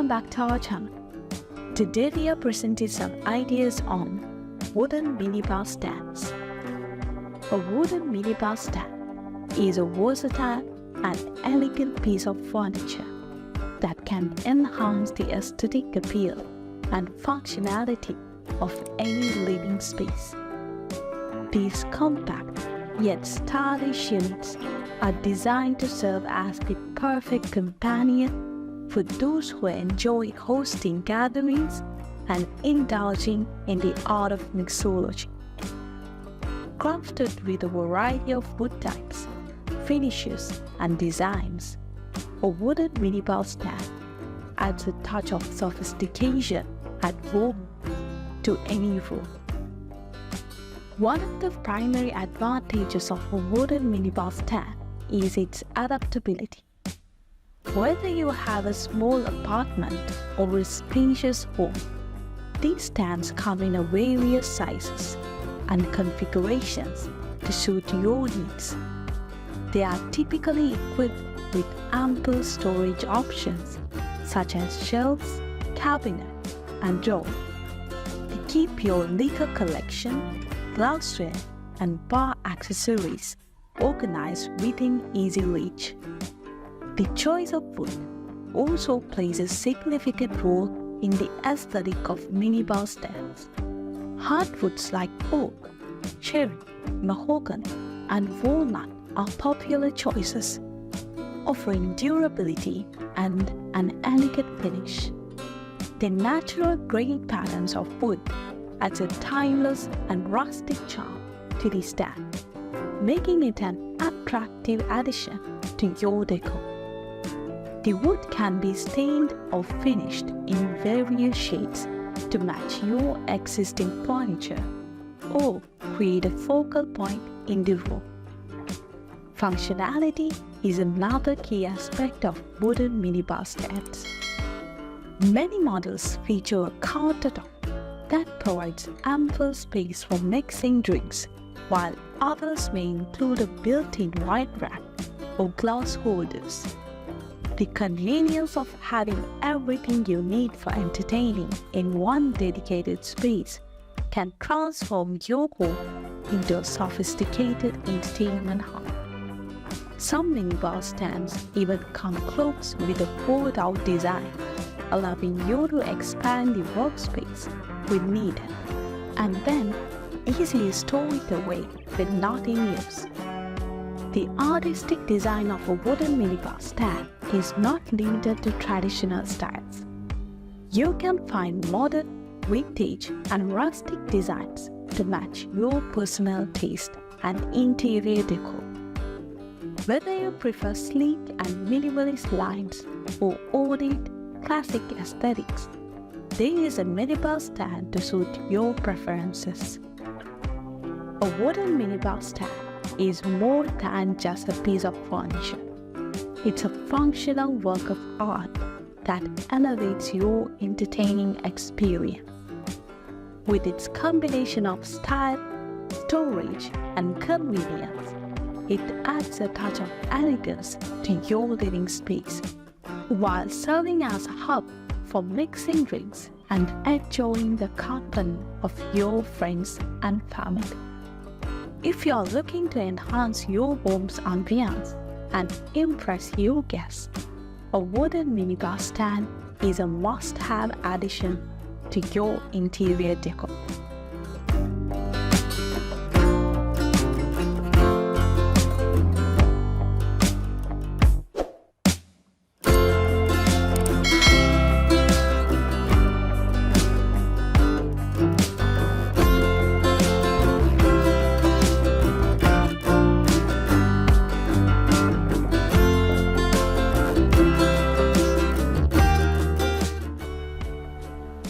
Welcome back to our channel. Today we are presenting some ideas on wooden minibar stands. A wooden minibar stand is a versatile and elegant piece of furniture that can enhance the aesthetic appeal and functionality of any living space. These compact yet stylish units are designed to serve as the perfect companion for those who enjoy hosting gatherings and indulging in the art of mixology. Crafted with a variety of wood types, finishes, and designs, a wooden minibar stand adds a touch of sophistication and warmth to any room. One of the primary advantages of a wooden minibar stand is its adaptability. Whether you have a small apartment or a spacious home, these stands come in various sizes and configurations to suit your needs. They are typically equipped with ample storage options such as shelves, cabinets, and drawers to keep your liquor collection, glassware, and bar accessories organized within easy reach. The choice of wood also plays a significant role in the aesthetic of minibar stands. Hardwoods like oak, cherry, mahogany, and walnut are popular choices, offering durability and an elegant finish. The natural grain patterns of wood adds a timeless and rustic charm to the stand, making it an attractive addition to your decor. The wood can be stained or finished in various shades to match your existing furniture or create a focal point in the room. Functionality is another key aspect of wooden minibar stands. Many models feature a countertop that provides ample space for mixing drinks, while others may include a built-in wine rack or glass holders. The convenience of having everything you need for entertaining in one dedicated space can transform your home into a sophisticated entertainment hub. Some minibar stands even come close with a fold-out design, allowing you to expand the workspace when needed, and then easily store it away when not in use. The artistic design of a wooden minibar stand is not limited to traditional styles. You can find modern, vintage, and rustic designs to match your personal taste and interior decor. Whether you prefer sleek and minimalist lines or ornate, classic aesthetics, there is a minibar stand to suit your preferences. A wooden minibar stand is more than just a piece of furniture. It's a functional work of art that elevates your entertaining experience. With its combination of style, storage, and convenience, it adds a touch of elegance to your living space, while serving as a hub for mixing drinks and enjoying the company of your friends and family. If you are looking to enhance your home's ambience and impress your guests, a wooden minibar stand is a must-have addition to your interior decor.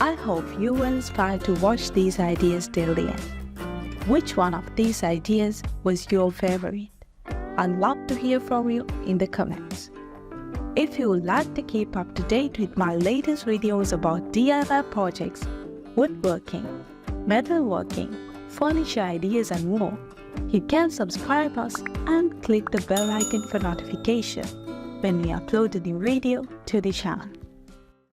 I hope you were inspired to watch these ideas till the end. Which one of these ideas was your favorite? I'd love to hear from you in the comments. If you would like to keep up to date with my latest videos about DIY projects, woodworking, metalworking, furniture ideas and more, you can subscribe us and click the bell icon for notification when we upload a new video to the channel.